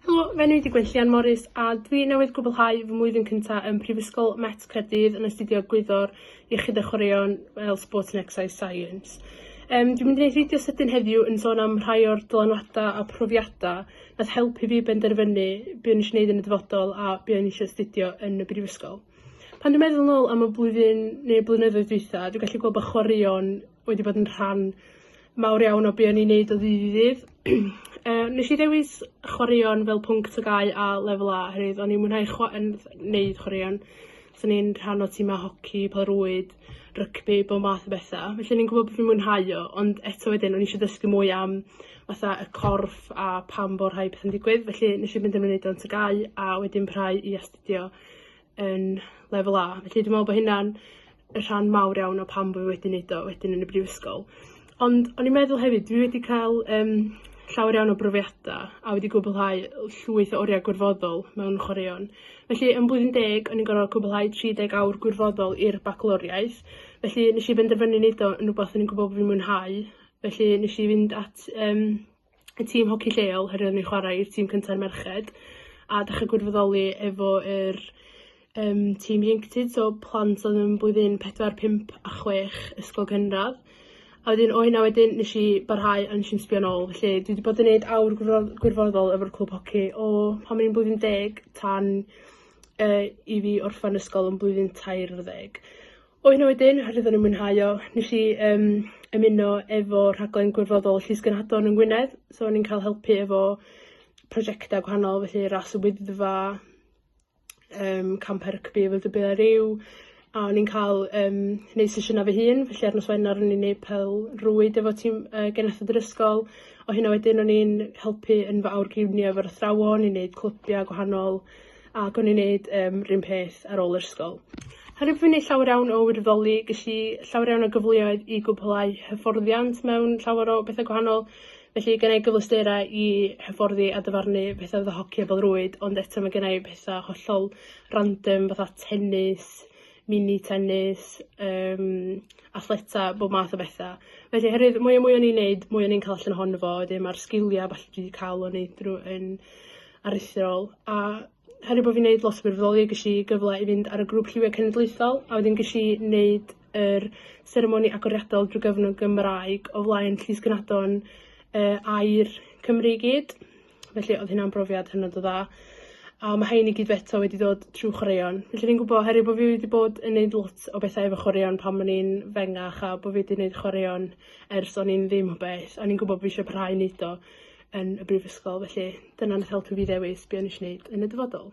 Helo, fe enw i Gwenllian a dwi newydd gwblhau fy mlwyddyn cyntaf yn Prifysgol Met Caerdydd yn astudio gwyddor iechyd a chwaraeon fel Sports and Exercise Science. Dwi'n mynd i wneud fideo sydyn heddiw yn sôn am rhai o'r dylanwadau a profiadau nath helpu fi benderfynu be o'n i eisiau gwneud yn y dyfodol a be o'n i eisiau astudio yn y Brifysgol. Pan dwi'n meddwl nôl am y blwyddyn neu blynyddoedd dwytha, dwi'n gallu gweld bod chwaraeon wedi bod yn rhan mawr iawn o be o'n i'n neud o ddydd i ddydd. Nes i ddewis chwaraeon fel pwnc tygau a lefel A, oherwydd o'n i'n mwynhau neud chwaraeon. So ni'n rhan o tîmau hoci, pêl-rwyd, rygbi, bob math o bethau. Felly ni'n gwybod bod fi'n mwynhau o, ond eto wedyn o'n i eisiau dysgu mwy am fatha y corff a pam bod rhai bethau'n digwydd. Felly nes i fynd yn wneud o'n tygau a wedyn prhau i astudio yn lefel A. Felly dwi'n meddwl bod hynna'n rhan mawr iawn o pam bod fi wedi wneud o wedyn yn y Brifysgol. Ond o'n i'n meddwl hefyd, dwi wedi cael llawer iawn o brofiadau a wedi gwblhau llwyth o oriau gwirfoddol mewn chwaraeon. Felly yn blwyddyn 10, o'n i'n gorfod gwblhau 30 awr gwirfoddol i'r bacaloriaeth. Felly nes i benderfynu wneud o yn rhywbeth o'n i'n gwybod bod fi'n mwynhau. Felly nes i fynd at y tîm hoci lleol, herwydd o'n i'n chwarae i'r tîm cyntaf merched, a dechrau gwirfoddoli efo yr tîm ieuenctid, so plant oedd yn blwyddyn 4, 5 a 6 ysgol gynradd. A wedyn o hynna wedyn nes i barhau a nes i'n sbio nôl. Felly dwi wedi bod yn gwneud awr gwirfoddol efo'r clwb hoci o pan o'n i'n blwyddyn 10 tan i fi orffen ysgol yn blwyddyn 13. O hynna wedyn, oherwydd o'n i'n mwynhau o, nes i ymuno efo rhaglen gwirfoddol Llysgynhadon yn Gwynedd. So o'n i'n cael helpu efo prosiectau gwahanol, felly ras y Wyddfa, camp rygbi efo Dybyl Riw, a o'n i'n cael gwneud sesiynau fy hun, felly ar nos Wener o'n i'n gwneud pêl-rwyd efo tîm genethod yr ysgol. O hynna wedyn o'n i'n helpu yn fy awr giwnio efo'r athrawon, i'n gwneud clwbiau gwahanol, ac o'n i'n gwneud rhywun peth ar ôl yr ysgol. Herwydd fi'n gwneud llawer iawn o wirfoddoli, ges i llawer iawn o gyfleoedd i gwblhau hyfforddiant mewn llawer o bethau gwahanol. Felly gen i gyfleusterau i hyfforddi a dyfarnu bethau fatha hoci a bêl-rwyd, ond eto mae gen i bethau hollol random fatha tennis, mini tennis, athleta, bob math o bethau. Felly, herwydd mwy o'n i'n neud, mwy o'n i'n cael allan ohono fo, wedyn mae'r sgiliau falle dwi wedi cael o'n neud yn aruthrol. A herwydd bod fi'n neud lot o wirfoddoli, ges i gyfle i fynd ar y grŵp lliwiau cenedlaethol, a wedyn ges i neud yr seremoni agoriadol drwy gyfrwng Gymraeg o flaen Llysgynhadon a'r Cymru i gyd. Felly oedd hynna'n brofiad hynod o dda. A mae hein i gyd feto wedi dod trwy chwaraeon. Felly ni'n gwybod herwydd bod fi wedi bod yn gwneud lot o bethau efo chwaraeon pan o'n i'n fengach a bod fi wedi gwneud chwaraeon ers o'n i'n ddim o beth. A ni'n gwybod bod fi eisiau parhau wneud o yn y Brifysgol, felly dyna nath helpu fi ddewis be o'n i eisiau gwneud yn y dyfodol.